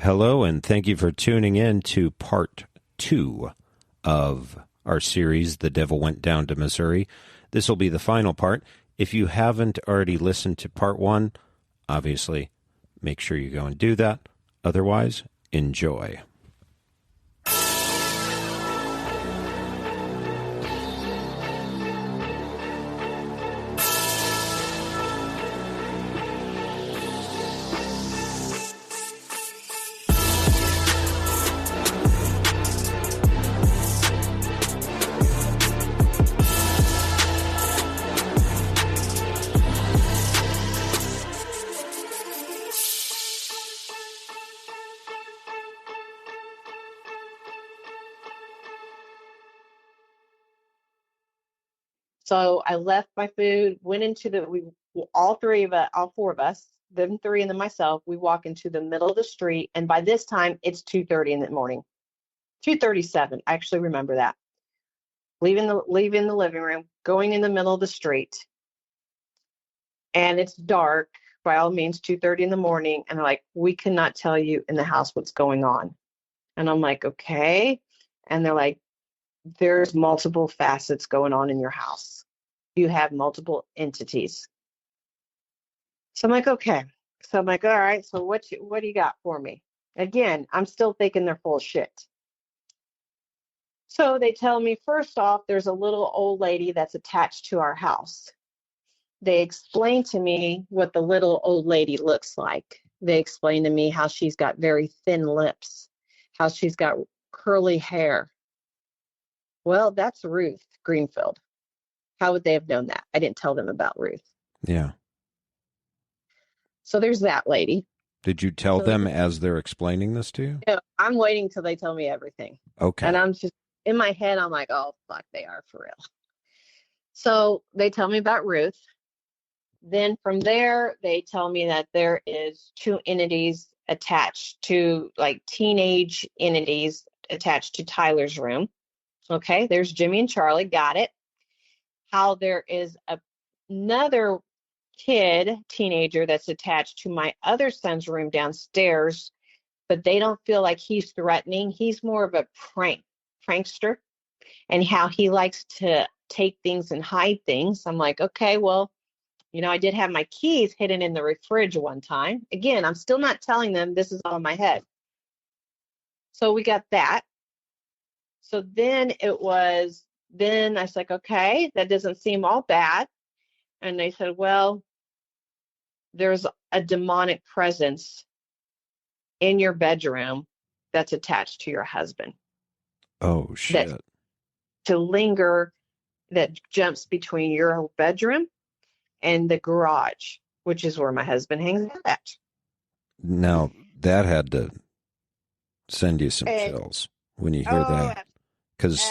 Hello, and thank you for tuning in to part 2 of our series, The Devil Went Down to Missouri. This will be the final part. If you haven't already listened to part 1, obviously, make sure you go and do that. Otherwise, enjoy. So I left my food, went into all four of us, them three and then myself, we walk into the middle of the street. And by this time, it's 2:30 in the morning, 2:37. I actually remember that. Leaving the living room, going in the middle of the street. And it's dark, by all means, 2:30 in the morning. And they're like, we cannot tell you in the house what's going on. And I'm like, okay. And they're like, there's multiple facets going on in your house. You have multiple entities. So I'm like, okay. So I'm like, all right, so what do you got for me? Again, I'm still thinking they're full of shit. So they tell me, first off, there's a little old lady that's attached to our house. They explain to me what the little old lady looks like. They explain to me how she's got very thin lips, how she's got curly hair. Well, that's Ruth Greenfield. How would they have known that? I didn't tell them about Ruth. Yeah. So there's that lady. Did you tell them as they're explaining this to you? No, I'm waiting till they tell me everything. Okay. And I'm just, in my head, I'm like, oh, fuck, they are for real. So they tell me about Ruth. Then from there, they tell me that there is two entities attached to, like, teenage entities attached to Tyler's room. Okay, there's Jimmy and Charlie, got it. How there is another teenager that's attached to my other son's room downstairs, but they don't feel like he's threatening. He's more of a prankster, and how he likes to take things and hide things. I'm like, okay, well, I did have my keys hidden in the fridge one time. Again, I'm still not telling them, this is all in my head. So we got that. So then I was like, okay, that doesn't seem all bad. And they said, well, there's a demonic presence in your bedroom that's attached to your husband. Oh, shit. That jumps between your bedroom and the garage, which is where my husband hangs out at. Now, that had to send you some chills when you hear that. Because,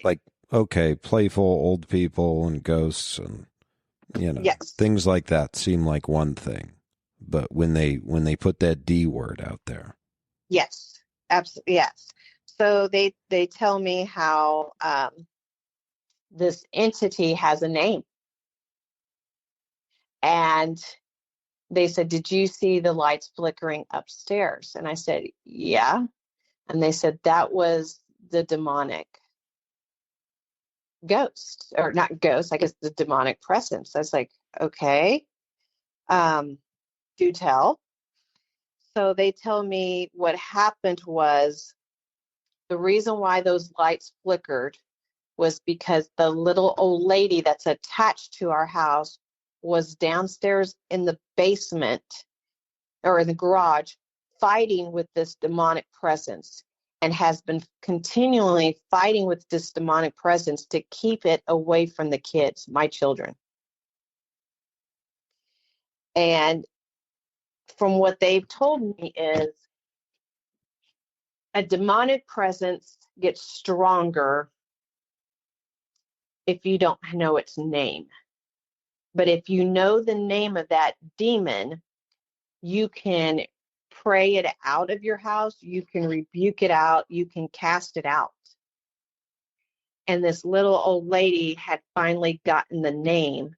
like, okay, playful old people and ghosts and, yes, things like that seem like one thing. But when they put that D word out there. Yes, absolutely, yes. So they tell me how this entity has a name. And they said, did you see the lights flickering upstairs? And I said, yeah. And they said, that was the demonic ghost, or not ghost, I guess the demonic presence. I was like, okay, do tell. So they tell me what happened was the reason why those lights flickered was because the little old lady that's attached to our house was downstairs in the basement or in the garage fighting with this demonic presence, and has been continually fighting with this demonic presence to keep it away from the kids, my children. And from what they've told me is a demonic presence gets stronger if you don't know its name. But if you know the name of that demon, you can pray it out of your house, you can rebuke it out, you can cast it out. And this little old lady had finally gotten the name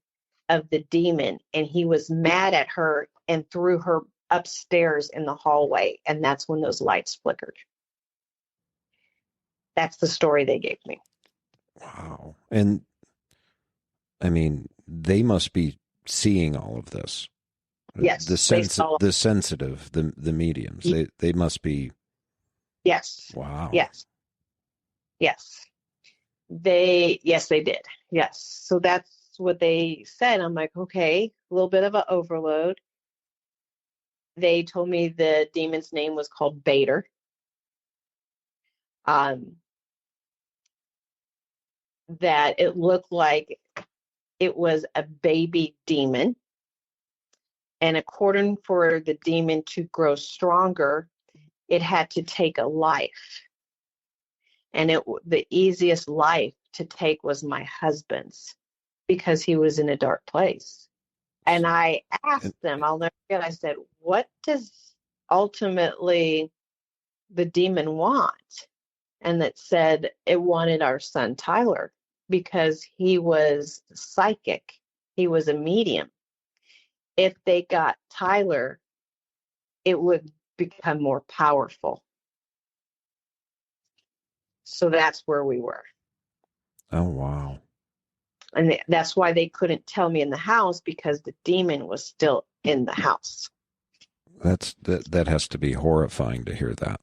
of the demon, and he was mad at her and threw her upstairs in the hallway, and that's when those lights flickered. That's the story they gave me. Wow. And I mean, they must be seeing all of this. Yes, they saw. The sensitive, the mediums. They must be. Yes. Wow. Yes. Yes. They did. Yes. So that's what they said. I'm like, okay, a little bit of an overload. They told me the demon's name was called Bader. That it looked like it was a baby demon. And according for the demon to grow stronger, it had to take a life. And the easiest life to take was my husband's, because he was in a dark place. And I asked them, I'll never forget, I said, what does ultimately the demon want? And it said it wanted our son Tyler, because he was psychic. He was a medium. If they got Tyler, it would become more powerful. So that's where we were. Oh, wow. And that's why they couldn't tell me in the house, because the demon was still in the house. That has to be horrifying to hear that.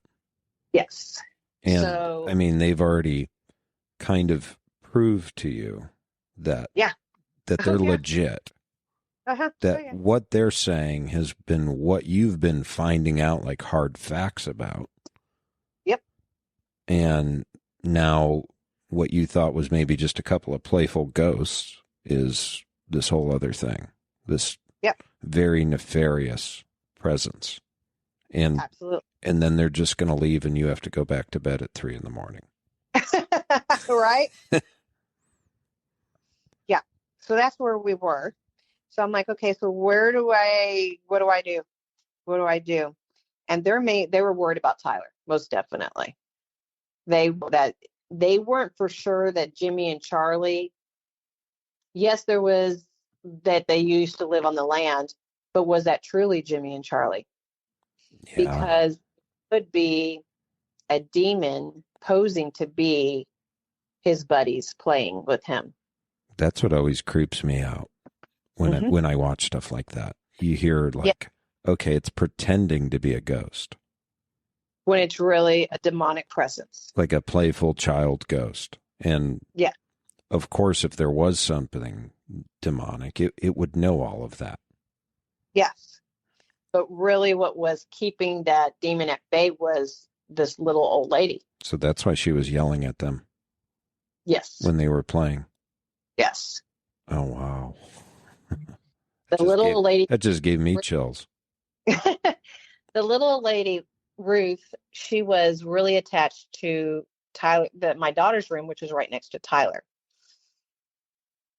Yes. And so, I mean, they've already kind of proved to you that they're legit. That what they're saying has been what you've been finding out, like hard facts about. Yep. And now what you thought was maybe just a couple of playful ghosts is this whole other thing. This very nefarious presence. And absolutely. And then they're just going to leave and you have to go back to bed at 3 a.m. Right? Yeah. So that's where we were. So I'm like, okay, so what do I do? What do I do? And they were worried about Tyler, most definitely. They weren't for sure that Jimmy and Charlie, yes, there was that they used to live on the land, but was that truly Jimmy and Charlie? Yeah. Because it could be a demon posing to be his buddies playing with him. That's what always creeps me out when I watch stuff like that. You hear like, okay, it's pretending to be a ghost. When it's really a demonic presence. Like a playful child ghost. And of course, if there was something demonic, it would know all of that. Yes. But really what was keeping that demon at bay was this little old lady. So that's why she was yelling at them. Yes. When they were playing. Yes. Oh, wow. The little lady. That just gave me chills. The little lady, Ruth, she was really attached to Tyler, my daughter's room, which was right next to Tyler.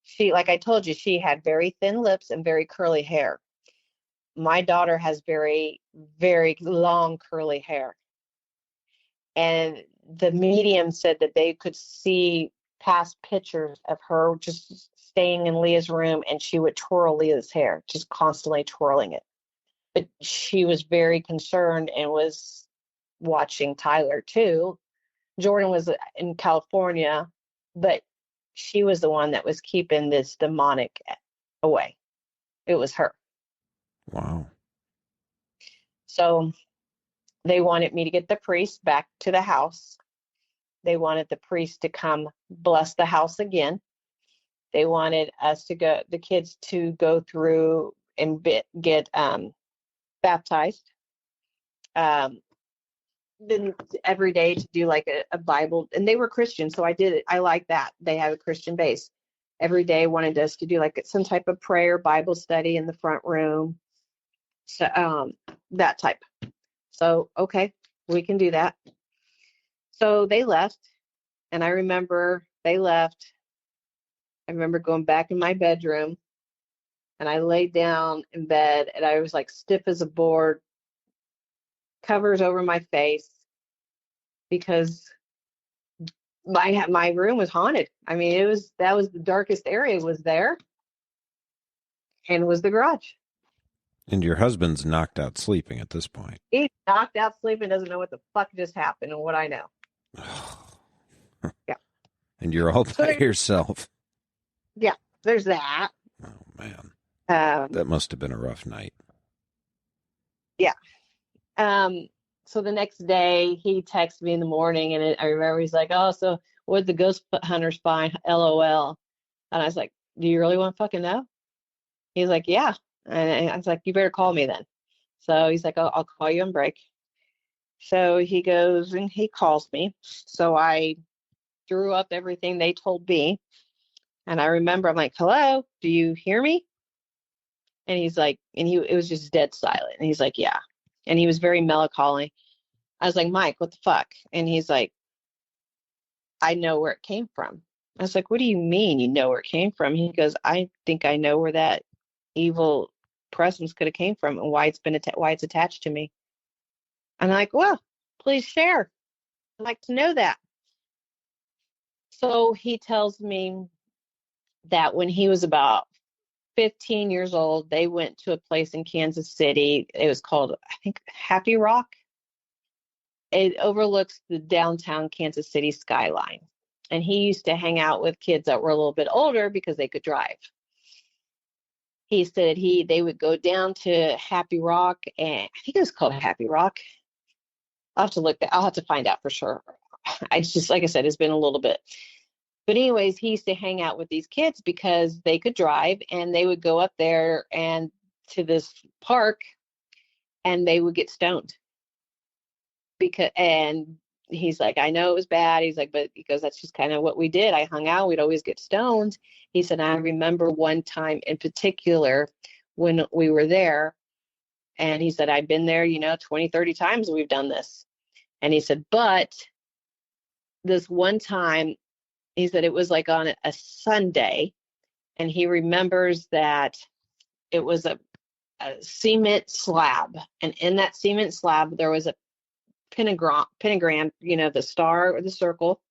She, like I told you, she had very thin lips and very curly hair. My daughter has very, very long curly hair. And the medium said that they could see past pictures of her just staying in Leah's room, and she would twirl Leah's hair, just constantly twirling it. But she was very concerned and was watching Tyler too. Jordan was in California, but she was the one that was keeping this demonic away. It was her. Wow. So they wanted me to get the priest back to the house. They wanted the priest to come bless the house again. They wanted us to go, the kids to go through and get baptized. Then every day to do like a Bible, and they were Christian, so I did it. I like that. They have a Christian base. Every day wanted us to do like some type of prayer, Bible study in the front room. So that type. So, okay, we can do that. So they left, and I remember they left. I remember going back in my bedroom, and I laid down in bed, and I was like stiff as a board, covers over my face, because my room was haunted. I mean, that was the darkest area was there, and was the garage. And your husband's knocked out sleeping at this point. He's knocked out sleeping, doesn't know what the fuck just happened and what I know. Yeah. And you're all by yourself. Yeah, there's that. Oh, man. Um, That must have been a rough night. Yeah. So the next day, he texted me in the morning, and I remember he's like, "Oh, so what'd the ghost hunters find? LOL." And I was like, "Do you really want to fucking know?" He's like, "Yeah." And I was like, "You better call me then." So he's like, I'll call you on break." So he goes and he calls me. So I drew up everything they told me. And I remember I'm like, "Hello, do you hear me?" And he's like, it was just dead silent. And he's like, "Yeah." And he was very melancholy. I was like, "Mike, what the fuck?" And he's like, "I know where it came from." I was like, "What do you mean you know where it came from?" He goes, "I think I know where that evil presence could have came from and why why it's attached to me." And I'm like, "Well, please share. I'd like to know that." So he tells me that when he was about 15 years old, they went to a place in Kansas City. It was called, I think, Happy Rock. It overlooks the downtown Kansas City skyline. And he used to hang out with kids that were a little bit older because they could drive. He said they would go down to Happy Rock, and I think it was called Happy Rock. I'll have to find out for sure. I just, like I said, it's been a little bit. But anyways, he used to hang out with these kids because they could drive, and they would go up there and to this park, and they would get stoned. And he's like, "I know it was bad." He's like, "But," he goes, "that's just kind of what we did. I hung out. We'd always get stoned." He said, "I remember one time in particular when we were there." And he said, "I've been there, 20, 30 times we've done this." And he said, "But this one time," he said, "it was like on a Sunday." And he remembers that it was a cement slab. And in that cement slab, there was a pentagram, the star or the circle.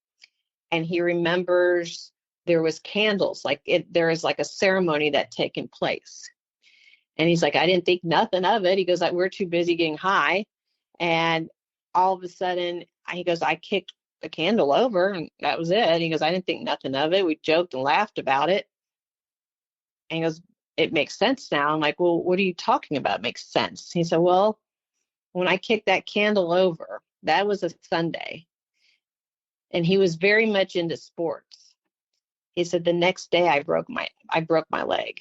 And he remembers there was candles, there is like a ceremony that taken place. And he's like, "I didn't think nothing of it." He goes, "We're too busy getting high." And all of a sudden, he goes, "I kicked the candle over and that was it." He goes, "I didn't think nothing of it. We joked and laughed about it." And he goes, "It makes sense now." I'm like, "Well, what are you talking about? It makes sense." He said, "Well, when I kicked that candle over, that was a Sunday." And he was very much into sports. He said, "The next day I broke my leg."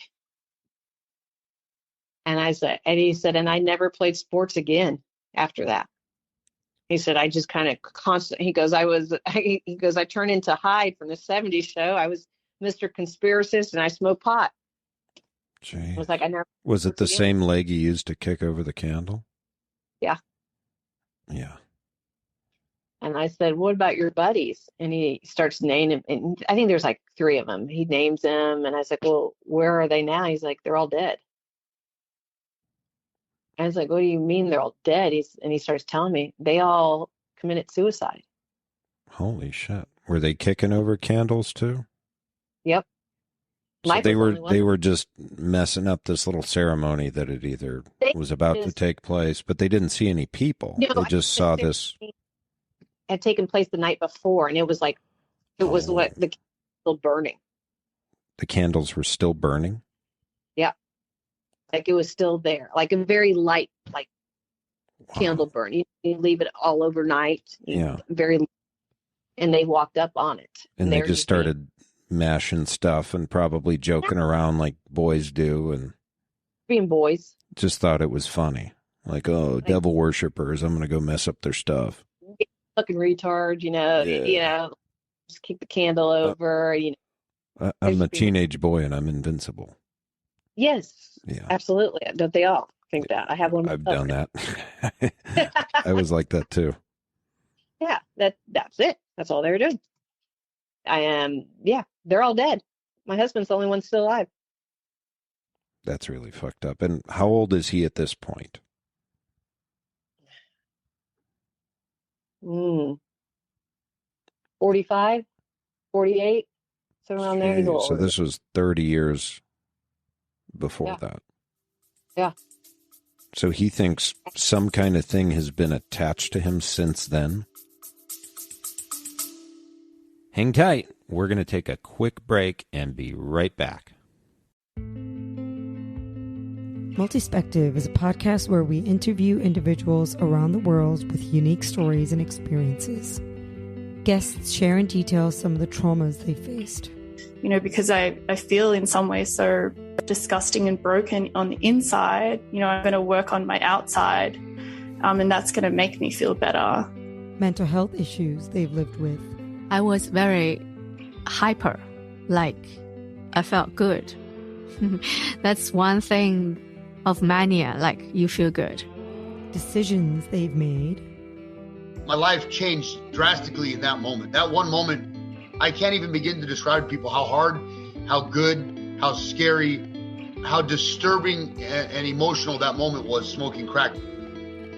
And he said, "And I never played sports again after that." He said, "I just kind of he goes, he goes, "I turned into Hyde from the 70s show. I was Mr. Conspiracist and I smoked pot." I Jeez. was like, "I never." Was it the same leg you used to kick over the candle? Yeah. Yeah. And I said, "What about your buddies?" And he starts naming, and I think there's like 3 of them. He names them. And I was like, "Well, where are they now?" He's like, "They're all dead." I was like, "What do you mean they're all dead?" And he starts telling me they all committed suicide. Holy shit. Were they kicking over candles too? Yep. So Mike was the only they one. were just messing up this little ceremony that it either They was about to just, take place, but they didn't see any people. no, They I think just the saw this. ceremony had taken place the night before, and it was like, it was Oh, what the still burning. the candles were still burning. Yeah. Like it was still there, like a very light, like candle Wow. burn. You leave it all overnight, Yeah. very, and they walked up on it, and And they they're just just being, started mashing stuff and probably yeah, joking around like boys do and being boys. just thought it was funny. Like, oh, Like, devil worshippers, I'm going to go mess up their stuff. fucking retard, Yeah. just kick the candle Uh, over, they're I'm a just being, teenage boy and I'm invincible. yes, Yeah. absolutely. Don't they all think that? I have one I've myself. done that. I was like that too. Yeah, that's it. That's all they were doing. I am, yeah, they're all dead. My husband's the only one still alive. That's really fucked up. And how old is he at this point? Mm, 45, 48, somewhere around there. He's a Jeez. little So older. this was 30 years before Yeah, that. yeah. So he thinks some kind of thing has been attached to him since then. Hang tight. We're going to take a quick break and be right back. Multispective is a podcast where we interview individuals around the world with unique stories and experiences. Guests share in detail some of the traumas they faced. You know, because I feel in some ways so disgusting and broken on the inside, you know, I'm going to work on my outside, and that's going to make me feel better. Mental health issues they've lived with. I was very hyper, like I felt good. That's one thing of mania, like you feel good. Decisions they've made. My life changed drastically in that moment. That one moment, I can't even begin to describe to people how hard, how good, how scary, how disturbing and emotional that moment was smoking crack.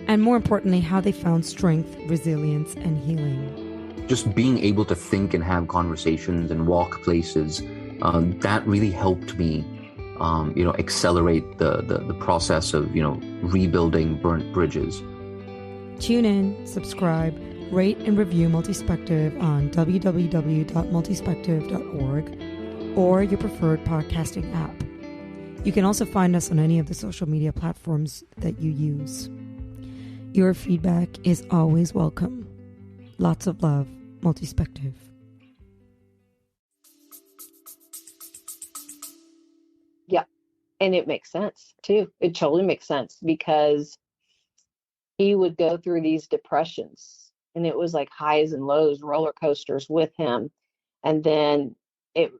And more importantly, how they found strength, resilience, and healing. Just being able to think and have conversations and walk places, that really helped me, accelerate the process of, rebuilding burnt bridges. Tune in, subscribe, rate and review Multispective on www.multispective.org or your preferred podcasting app. You can also find us on any of the social media platforms that you use. Your feedback is always welcome. Lots of love, Multispective. Yeah. And it makes sense too. It totally makes sense because he would go through these depressions and it was like highs and lows, roller coasters with him. And then it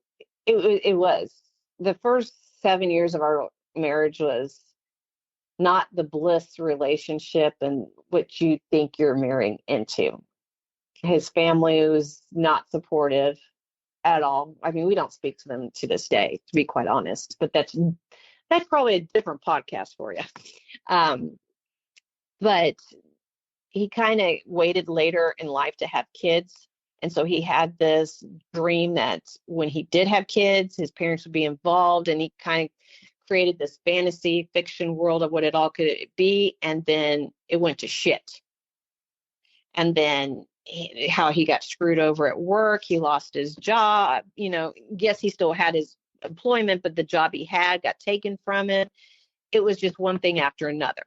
was the first 7 years of our marriage was not the bliss relationship and what you think you're marrying into. His family was not supportive at all. I mean, we don't speak to them to this day, to be quite honest, but that's probably a different podcast for you. But he kind of waited later in life to have kids. And so he had this dream that when he did have kids, his parents would be involved, and he kind of created this fantasy fiction world of what it all could be. And then it went to shit. And then how he got screwed over at work. He lost his job. Yes, he still had his employment, but the job he had got taken from him. It was just one thing after another.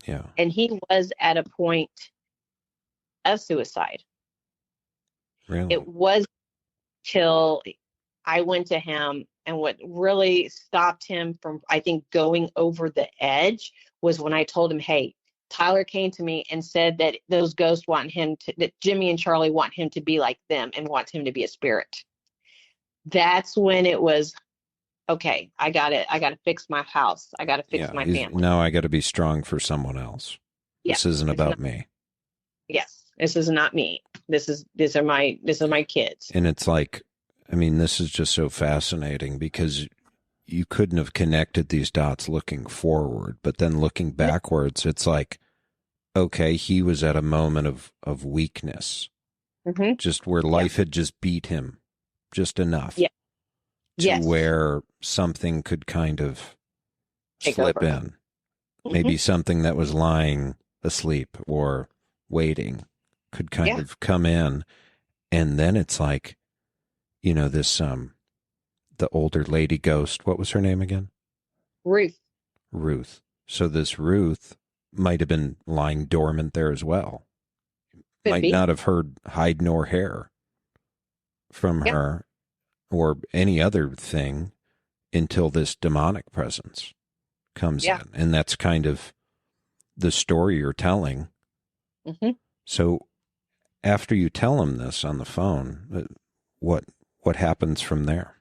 Yeah. And he was at a point of suicide. Really? It was till I went to him, and what really stopped him from, I think, going over the edge was when I told him, hey, Tyler came to me and said that those ghosts that Jimmy and Charlie want him to be like them and want him to be a spirit. That's when it was, okay, I got to fix my house. I got to fix my family. Now I got to be strong for someone else. Yeah, this isn't about me. Yes, this is not me. These are my kids. And it's like, I mean, this is just so fascinating because you couldn't have connected these dots looking forward, but then looking backwards, it's like, okay, he was at a moment of weakness, just where life had just beat him just enough to where something could kind of slip in. Maybe something that was lying asleep or waiting could kind of come in. And then it's like, this, the older lady ghost, what was her name again? Ruth. So this Ruth might have been lying dormant there as well. Might not have heard hide nor hair from her or any other thing until this demonic presence comes in. And that's kind of the story you're telling. So after you tell him this on the phone, what happens from there?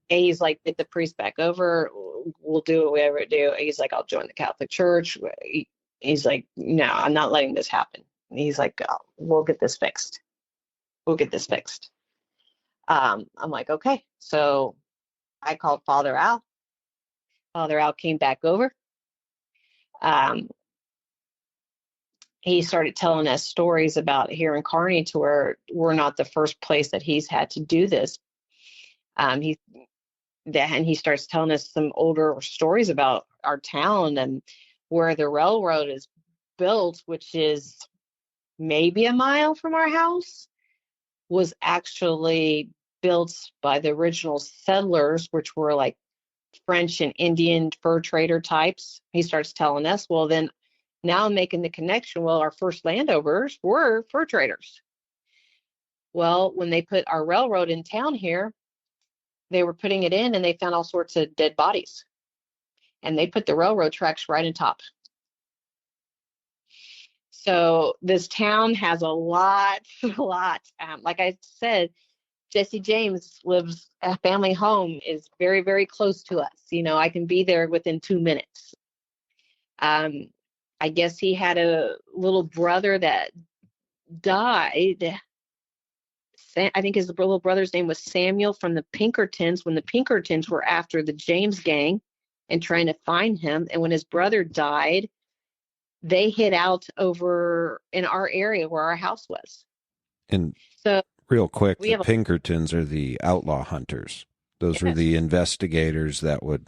And he's like, get the priest back over. We'll do what we ever do. He's like, I'll join the Catholic Church. He's like, no, I'm not letting this happen. And he's like, oh, we'll get this fixed. I'm like, okay. So I called Father Al. Father Al came back over. He started telling us stories about here in Kearney, to where we're not the first place that he's had to do this. And he starts telling us some older stories about our town and where the railroad is built, which is maybe a mile from our house, was actually built by the original settlers, which were like French and Indian fur trader types. He starts telling us, well, then now I'm making the connection. Well, our first landowners were fur traders. Well, when they put our railroad in town here, they were putting it in and they found all sorts of dead bodies. And they put the railroad tracks right on top. So this town has a lot. Like I said, Jesse James lives, a family home is very, very close to us. You know, I can be there within 2 minutes. I guess he had a little brother that died. I think his little brother's name was Samuel, from the Pinkertons, when the Pinkertons were after the James gang and trying to find him. And when his brother died, they hid out over in our area where our house was. And so real quick, the Pinkertons are the outlaw hunters. Those were the investigators that would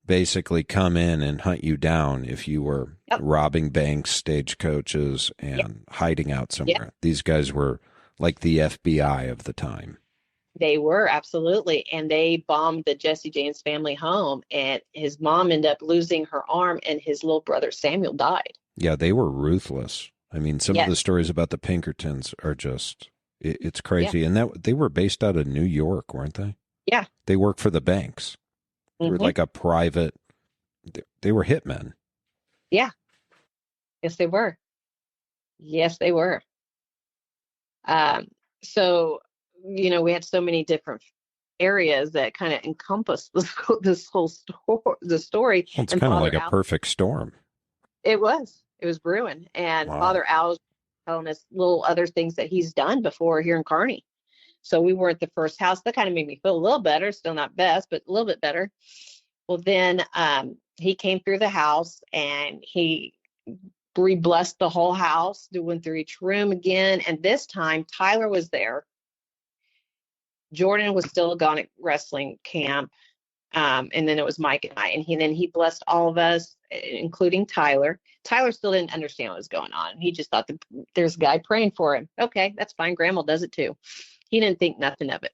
basically come in and hunt you down if you were robbing banks, stagecoaches, and hiding out somewhere. These guys were like the FBI of the time. They were, absolutely. And they bombed the Jesse James family home, and his mom ended up losing her arm, and his little brother Samuel died. Yeah, they were ruthless. I mean, some of the stories about the Pinkertons are just, it's crazy. And that they were based out of New York, weren't they? Yeah. They worked for the banks. They were like a private, they were hitmen. Yeah. Yes, they were. Yes, they were. So, you know, we had so many different areas that kind of encompass this whole story. Well, it's kind of like a perfect storm. It was brewing. And Father Al was telling us little other things that he's done before here in Kearney. So we weren't the first house. That kind of made me feel a little better. Still not best, but a little bit better. Well, then he came through the house and he re-blessed the whole house, went through each room again. And this time Tyler was there. Jordan was still gone at wrestling camp. And then it was Mike and I. And then he blessed all of us, including Tyler. Tyler still didn't understand what was going on. He just thought there's a guy praying for him. Okay, that's fine. Grandma does it too. He didn't think nothing of it.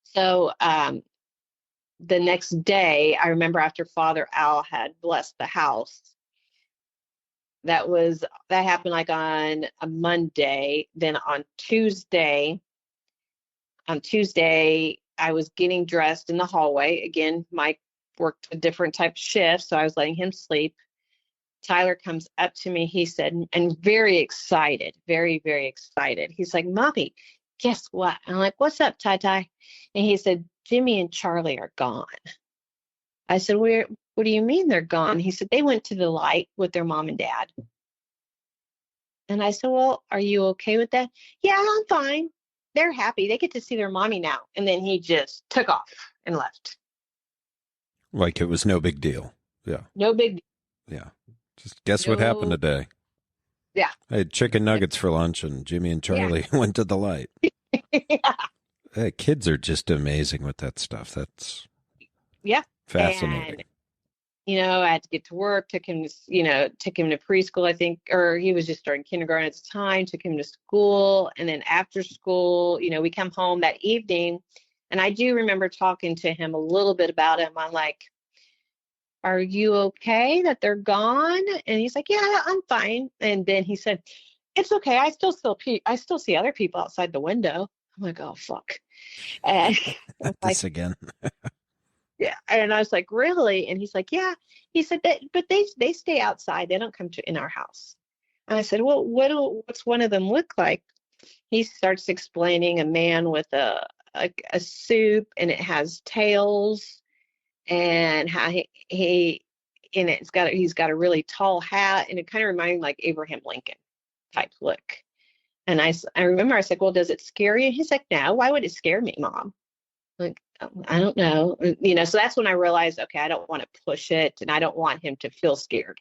So the next day, I remember after Father Al had blessed the house, that happened like on a Monday. Then on Tuesday, I was getting dressed in the hallway. Again, Mike worked a different type of shift, so I was letting him sleep. Tyler comes up to me, he said, and very excited, very, very excited. He's like, Mommy, guess what? I'm like, what's up, Ty? And he said, Jimmy and Charlie are gone. I said, what do you mean they're gone? He said, they went to the light with their mom and dad. And I said, well, are you okay with that? Yeah, I'm fine. They're happy. They get to see their mommy now. And then he just took off and left. Like it was no big deal. Yeah. No big deal. Yeah. Just guess what happened today. Yeah. I had chicken nuggets for lunch and Jimmy and Charlie went to the light. Yeah. Hey, kids are just amazing with that stuff. That's fascinating. And, you know, I had to get to work, took him to preschool, I think, or he was just starting kindergarten at the time, took him to school. And then after school, you know, we come home that evening. And I do remember talking to him a little bit about him. I'm like, are you okay that they're gone? And he's like, yeah, I'm fine. And then he said, it's okay. I still see other people outside the window. I'm like, oh, fuck. And this again. Yeah. And I was like, really? And he's like, yeah. He said that, but they stay outside. They don't come in our house. And I said, well, what's one of them look like? He starts explaining a man with a soup, and it has tails, and how he's got a really tall hat, and it kind of reminded me like Abraham Lincoln type look. And I remember I said, well, does it scare you? He's like, no, why would it scare me, Mom? Like, I don't know. You know, so that's when I realized, okay, I don't want to push it, and I don't want him to feel scared.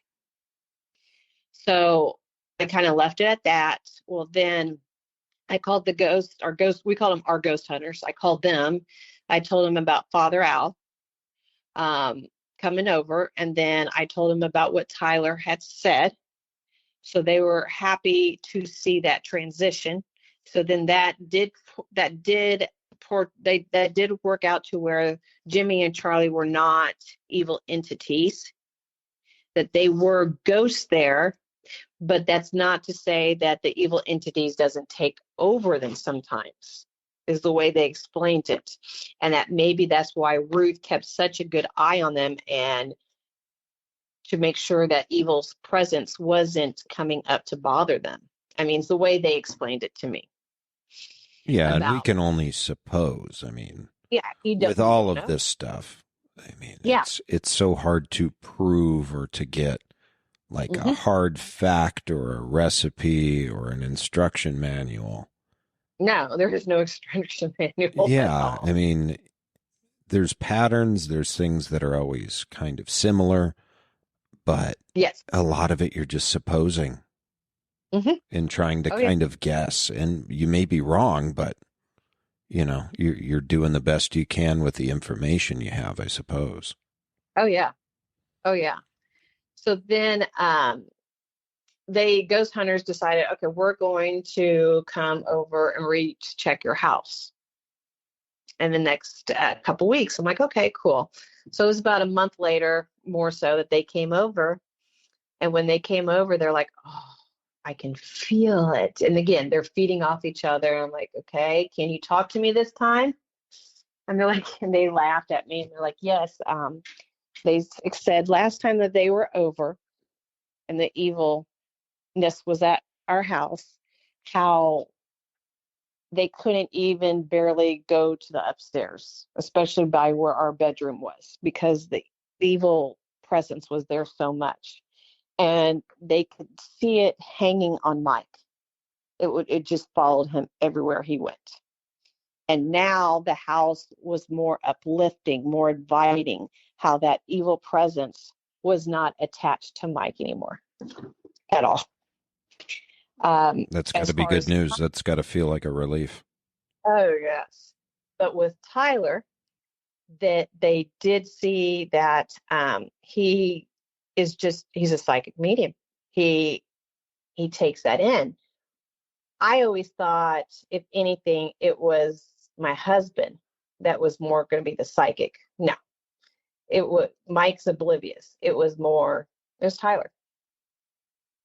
So I kind of left it at that. Well, then I called we call them our ghost hunters. I called them. I told them about Father Al. coming over, and then I told them about what Tyler had said. So they were happy to see that transition. So then that did work out to where Jimmy and Charlie were not evil entities, that they were ghosts there, but that's not to say that the evil entities doesn't take over them sometimes, is the way they explained it. And that maybe that's why Ruth kept such a good eye on them, and to make sure that evil's presence wasn't coming up to bother them. I mean, it's the way they explained it to me. Yeah, and we can only suppose. I mean, with all of this stuff, I mean, it's so hard to prove or to get like a hard fact or a recipe or an instruction manual. No, there is no instruction manual. Yeah, I mean, there's patterns, there's things that are always kind of similar, but a lot of it you're just supposing and trying to kind of guess. And you may be wrong, but, you know, you're doing the best you can with the information you have, I suppose. Oh, yeah. So then ghost hunters decided, okay, we're going to come over and check your house in the next couple weeks. I'm like, okay, cool. So it was about a month later, more so, that they came over. And when they came over, they're like, oh, I can feel it. And again, they're feeding off each other. I'm like, okay, can you talk to me this time? And they're like, and they laughed at me and they're like, yes. They said last time that they were over and the evilness was at our house, how they couldn't even barely go to the upstairs, especially by where our bedroom was, because the evil presence was there so much. And they could see it hanging on Mike. It just followed him everywhere he went. And now the house was more uplifting, more inviting, how that evil presence was not attached to Mike anymore at all. That's got to be good news. That's got to feel like a relief. Oh, yes. But with Tyler, that they did see that he's a psychic medium. He takes that in. I always thought, if anything, it was my husband that was more going to be the psychic. No, Mike's oblivious. It was Tyler.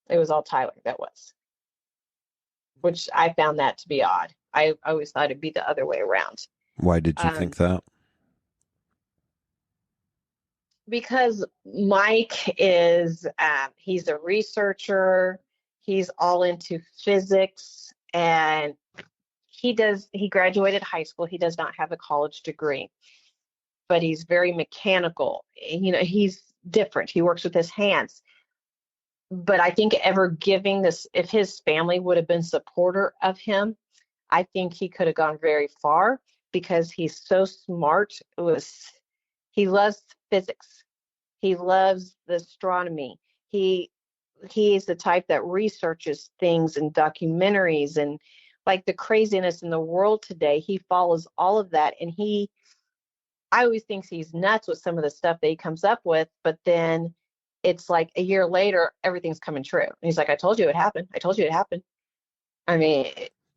It was all Tyler that was, which I found that to be odd. I always thought it'd be the other way around. Why did you think that? Because Mike is, he's a researcher. He's all into physics, and he graduated high school. He does not have a college degree, but he's very mechanical. You know, he's different. He works with his hands. But I think if his family would have been supporter of him, I think he could have gone very far, because he's so smart. He loves physics. He loves the astronomy. He is the type that researches things and documentaries and like the craziness in the world today. He follows all of that. And I always think he's nuts with some of the stuff that he comes up with, but then it's like a year later, everything's coming true. And he's like, I told you it happened. I told you it happened. I mean,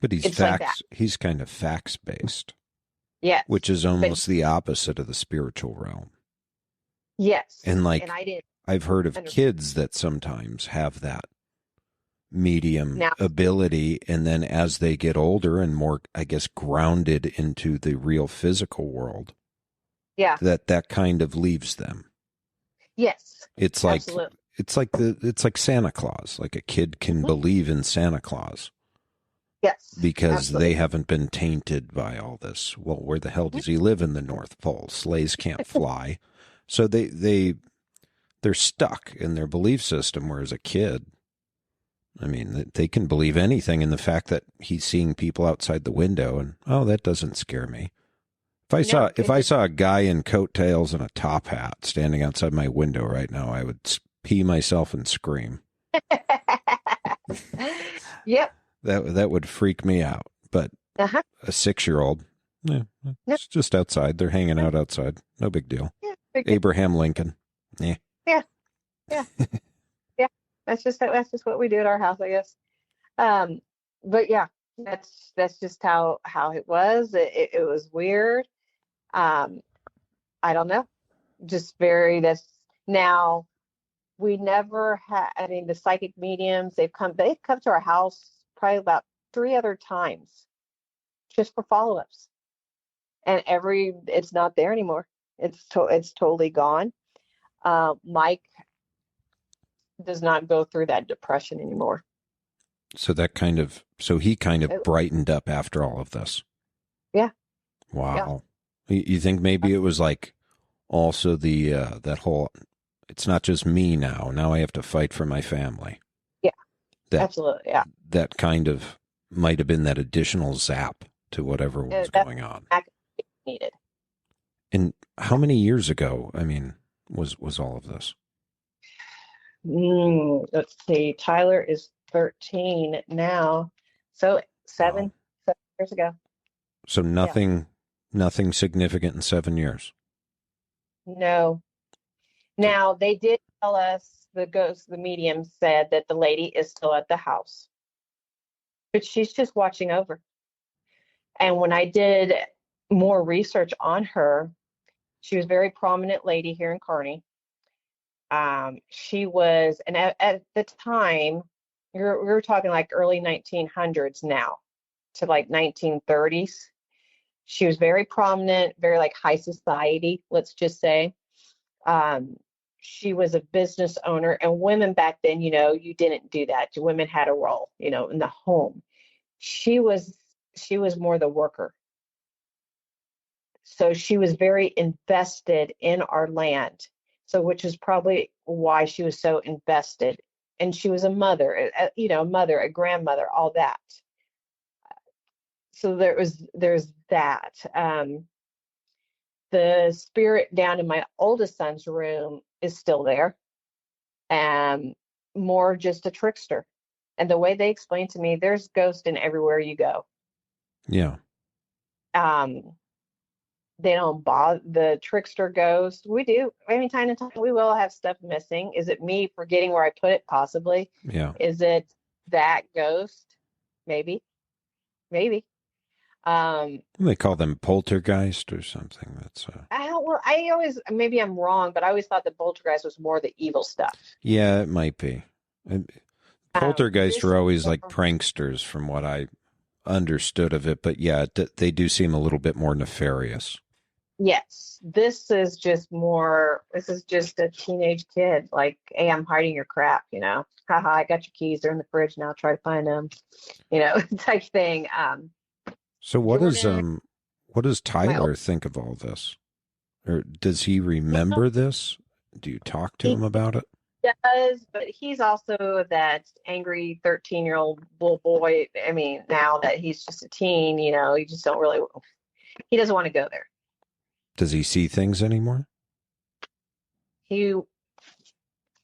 but he's facts. Like he's kind of facts based. Yes. Which is almost the opposite of the spiritual realm. Yes. And I've heard of kids that sometimes have that medium ability, and then as they get older and more, I guess, grounded into the real physical world, that kind of leaves them. Yes. It's like absolutely. It's like Santa Claus. Like a kid can believe in Santa Claus. Yes. Because absolutely. they haven't been tainted by all this. Well, where the hell does he live in the North Pole? Sleighs can't fly. So they're stuck in their belief system, whereas a kid, I mean, they can believe anything in the fact that he's seeing people outside the window, and that doesn't scare me. If I saw a guy in coattails and a top hat standing outside my window right now, I would pee myself and scream. Yep. That would freak me out. But a 6-year-old, it's just outside. They're hanging out outside. No big deal. Yeah, Abraham Lincoln. Yeah. Yeah. Yeah. Yeah. That's just what we do at our house, I guess. But yeah, that's just how it was. It was weird. Um, I don't know. Just very that's now we never had. I mean, the psychic mediums they've come to our house probably about 3 other times just for follow-ups, and it's not there anymore. It's totally gone. Mike does not go through that depression anymore. So he kind of It- brightened up after all of this. yeah. Wow. You think maybe it was like also the that whole it's not just me now. Now I have to fight for my family. Yeah. That Absolutely. Yeah. that kind of might have been that additional zap to whatever was That's going on. needed. And how many years ago, I mean, was all of this? Let's see. Tyler is 13 now, so 7 years ago. So nothing significant in 7 years. No. Now they did tell us the medium said that the lady is still at the house, but she's just watching over. And when I did more research on her, she was a very prominent lady here in Kearney. She was, and at the time, we were talking like early 1900s now to like 1930s. She was very prominent, very like high society, let's just say. She was a business owner, and women back then, you didn't do that. Women had a role, in the home. She was more the worker. So she was very invested in our land. So which is probably why she was so invested. And she was a mother, a grandmother, all that. So there's that. The spirit down in my oldest son's room is still there. More just a trickster. And the way they explain to me, there's ghosts in everywhere you go. Yeah. They don't bother the trickster ghost. We do. I mean, time to time, we will have stuff missing. Is it me forgetting where I put it? Possibly. Yeah. Is it that ghost? Maybe. Maybe. They call them poltergeist or something. That's I always, maybe I'm wrong, but I always thought the poltergeist was more the evil stuff. Yeah, it might be. Poltergeists are always like pranksters from what I understood of it, but yeah, they do seem a little bit more nefarious. Yes, this is just a teenage kid. Like, hey, I'm hiding your crap, Haha, I got your keys. They're in the fridge now. Try to find them, type thing. So what does Tyler think of all this? Or does he remember this? Do you talk to him about it? He does, but he's also that angry 13-year-old bull boy. I mean, now that he's just a teen, he just he doesn't want to go there. Does he see things anymore? The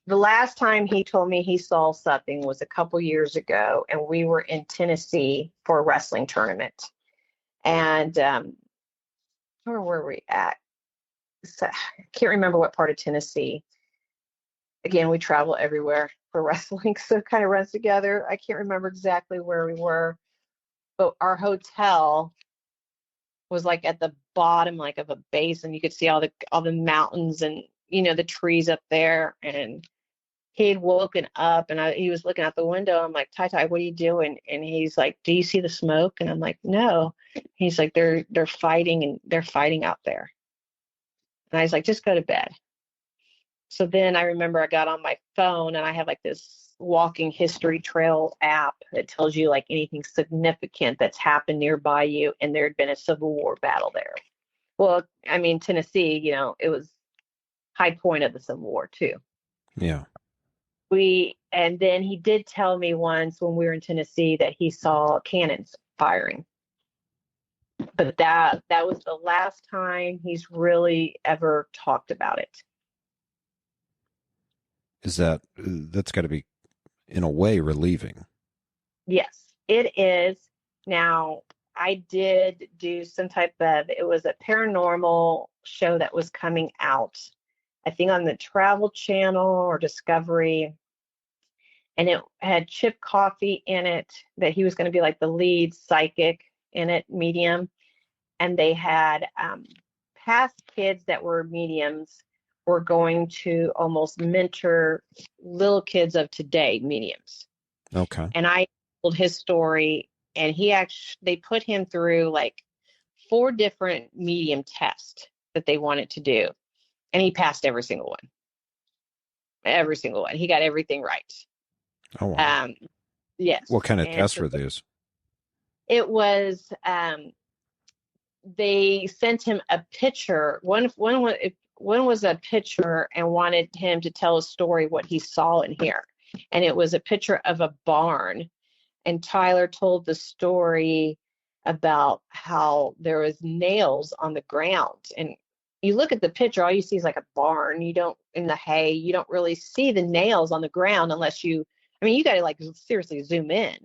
last time he told me he saw something was a couple years ago, and we were in Tennessee for a wrestling tournament. And where were we at? So, I can't remember what part of Tennessee. Again, we travel everywhere for wrestling, so it kind of runs together. I can't remember exactly where we were, but our hotel was like at the bottom, like of a basin. You could see all the mountains and the trees up there. And he'd woken up, and he was looking out the window. I'm like, Ty, what are you doing? And he's like, do you see the smoke? And I'm like, no. He's like, they're fighting, and they're fighting out there. And I was like, just go to bed. So then I remember I got on my phone, and I have like this walking history trail app that tells you like anything significant that's happened nearby you, and there had been a Civil War battle there. Well, I mean, Tennessee, it was high point of the Civil War too. Yeah. And then he did tell me once when we were in Tennessee that he saw cannons firing. But that was the last time he's really ever talked about it. That's got to be in a way relieving? Yes, it is. Now, I did do some type of, it was a paranormal show that was coming out I think on the Travel Channel or Discovery, and it had Chip Coffey in it, that he was going to be like the lead psychic in it, medium. And they had past kids that were mediums were going to almost mentor little kids of today, mediums. Okay. And I told his story, and they put him through like 4 different medium tests that they wanted to do. And he passed every single one. Every single one. He got everything right. Oh, wow. Yes. What kind of And tests so were these? it was, they sent him a picture. One was a picture and wanted him to tell a story, what he saw in here. And it was a picture of a barn. And Tyler told the story about how there was nails on the ground. And you look at the picture, all you see is like a barn. You don't, in the hay, you don't really see the nails on the ground unless you got to like seriously zoom in.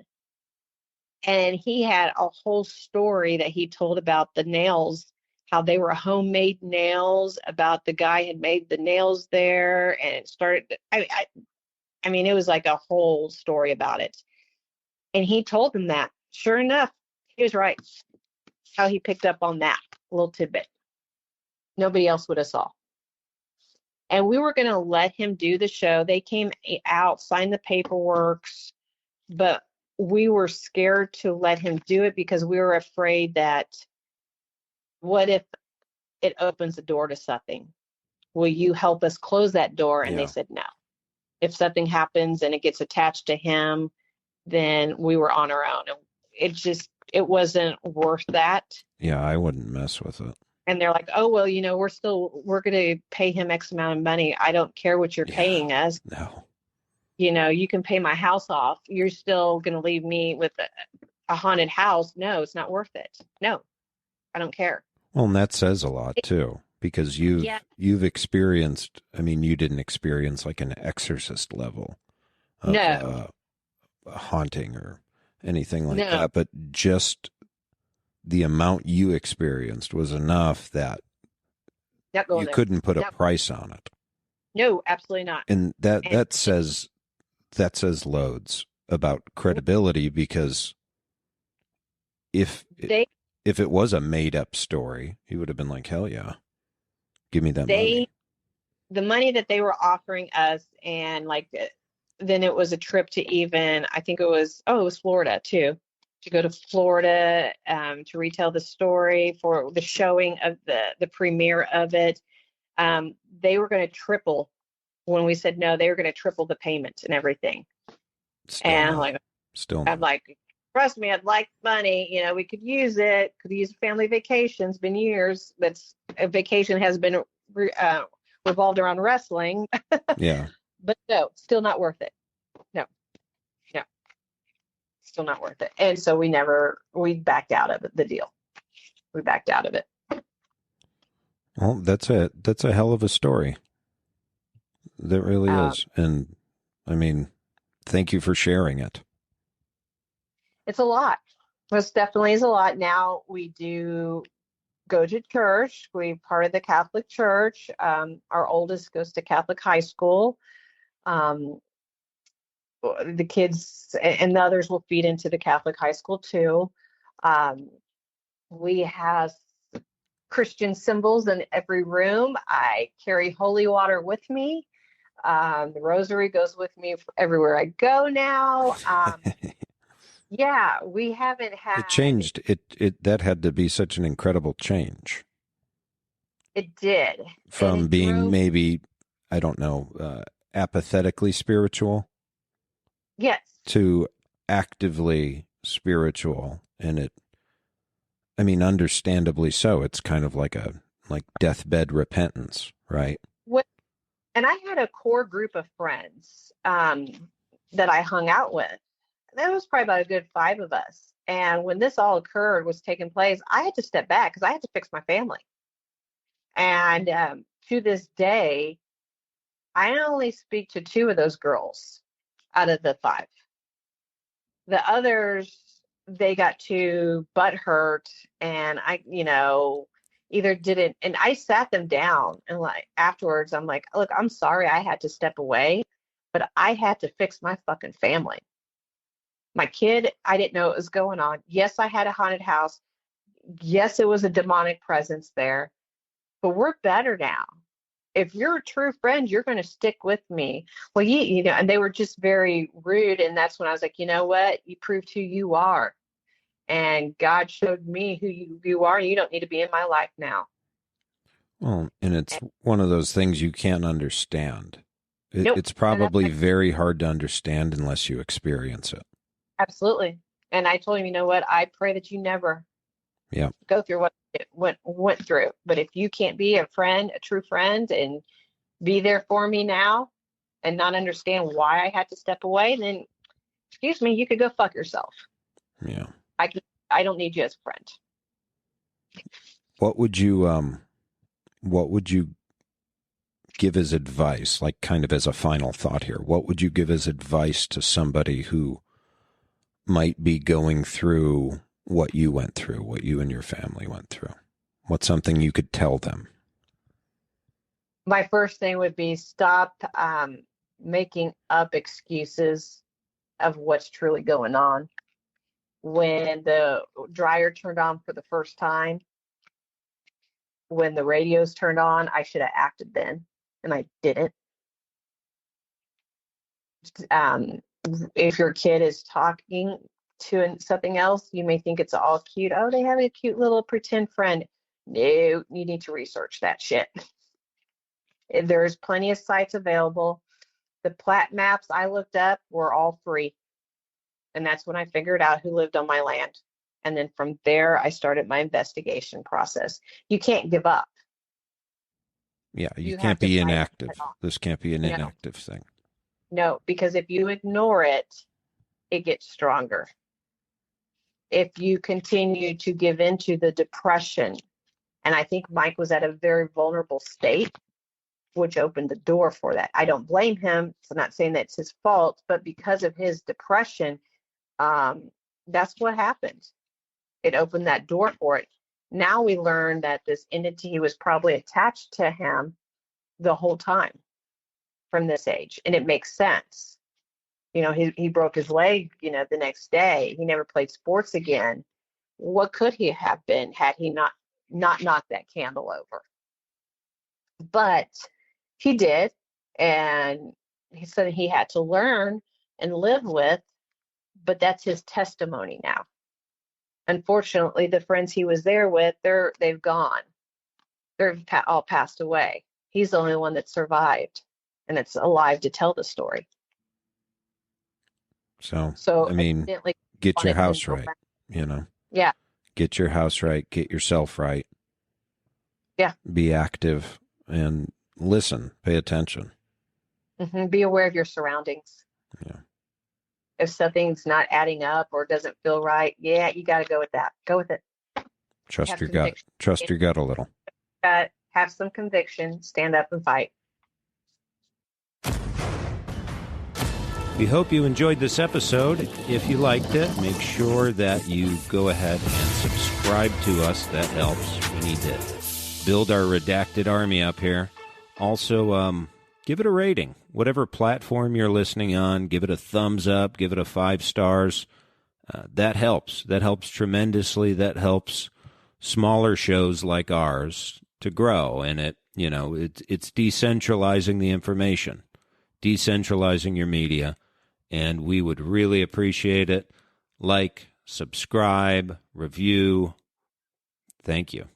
And he had a whole story that he told about the nails, how they were homemade nails, about the guy had made the nails there, and it started. It was like a whole story about it. And he told him that. Sure enough, he was right. How he picked up on that little tidbit. Nobody else would have saw. And we were going to let him do the show. They came out, signed the paperwork, but we were scared to let him do it because we were afraid that what if it opens the door to something? Will you help us close that door? And they said no. If something happens and it gets attached to him, then we were on our own. It wasn't worth that. Yeah, I wouldn't mess with it. And they're like, oh, well, we're going to pay him X amount of money. I don't care what you're paying us. No. You can pay my house off. You're still going to leave me with a haunted house. No, it's not worth it. No, I don't care. Well, and that says a lot too, because you've experienced, you didn't experience like an exorcist level of haunting or anything like that, but just the amount you experienced was enough that you couldn't put a price on it. No, absolutely not. And that says loads about credibility, because if it was a made up story, he would have been like, hell yeah, give me that money. The money that they were offering us, and like then it was a trip to I think it was Florida too, to go to Florida to retell the story for the showing of the premiere of it. They were going to triple. When we said no, they were going to triple the payment and everything. I'm like, trust me, I'd like money. We could use it. Could use family vacation. It's been years. A vacation has been revolved around wrestling. Yeah. But no, still not worth it. No, still not worth it. And so we backed out of the deal. We backed out of it. Well, that's a hell of a story. That really is. And thank you for sharing it. It's a lot. Most definitely is a lot. Now we do go to church. We're part of the Catholic Church. Our oldest goes to Catholic high school. The kids and the others will feed into the Catholic high school too. We have Christian symbols in every room. I carry holy water with me. The rosary goes with me everywhere I go now. We haven't had. It changed. That had to be such an incredible change. It did. From being maybe, I don't know, apathetically spiritual. Yes. To actively spiritual, and understandably so. It's kind of like deathbed repentance, right? And I had a core group of friends that I hung out with. There was probably about a good 5 of us. And when this all was taking place, I had to step back because I had to fix my family. And to this day, I only speak to 2 of those girls out of the 5. The others, they got too butthurt, and either didn't, and I sat them down and like afterwards, I'm like, look, I'm sorry I had to step away, but I had to fix my fucking family. My kid, I didn't know what was going on. Yes, I had a haunted house. Yes, it was a demonic presence there, but we're better now. If you're a true friend, you're going to stick with me. Well, you know, and they were just very rude. And that's when I was like, you know what? You proved who you are. And God showed me who you are. You don't need to be in my life now. Well, and it's one of those things you can't understand. Nope. It's probably very hard to understand unless you experience it. Absolutely. And I told him, you know what? I pray that you never go through what it went through. But if you can't be a friend, a true friend, and be there for me now and not understand why I had to step away, then excuse me, you could go fuck yourself. Yeah. I don't need you as a friend. What would you give as advice, like kind of as a final thought here? What would you give as advice to somebody who might be going through what you went through, what you and your family went through? What's something you could tell them? My first thing would be stop making up excuses of what's truly going on. When the dryer turned on for the first time, when the radios turned on, I should have acted then, and I didn't. If your kid is talking to something else, you may think it's all cute. Oh, they have a cute little pretend friend. No, you need to research that shit. There's plenty of sites available. The plat maps I looked up were all free. And that's when I figured out who lived on my land. And then from there, I started my investigation process. You can't give up. Yeah, you can't be inactive. This can't be an inactive thing. No, because if you ignore it, it gets stronger. If you continue to give into the depression, and I think Mike was at a very vulnerable state, which opened the door for that. I don't blame him. I'm not saying that's his fault, but because of his depression, that's what happened. It opened that door for it. Now we learn that this entity was probably attached to him the whole time from this age, and it makes sense. You know, he broke his leg, you know, the next day. He never played sports again. What could he have been had he not knocked that candle over? But he did, and he said he had to learn and live with, but that's his testimony now. Unfortunately, the friends he was there with, they've gone. They're all passed away. He's the only one that survived, and it's alive to tell the story. So I mean, get your house right, you know? Yeah. Get your house right. Get yourself right. Yeah. Be active and listen. Pay attention. Mm-hmm. Be aware of your surroundings. Yeah. If something's not adding up or doesn't feel right, yeah, you got to go with that. Go with it. Trust your gut. Trust your gut a little. Have some conviction. Stand up and fight. We hope you enjoyed this episode. If you liked it, make sure that you go ahead and subscribe to us. That helps. We need to build our redacted army up here. Also, give it a rating. Whatever platform you're listening on, give it a thumbs up, give it a 5 stars. That helps. That helps tremendously. That helps smaller shows like ours to grow. And it's decentralizing the information, decentralizing your media. And we would really appreciate it. Like, subscribe, review. Thank you.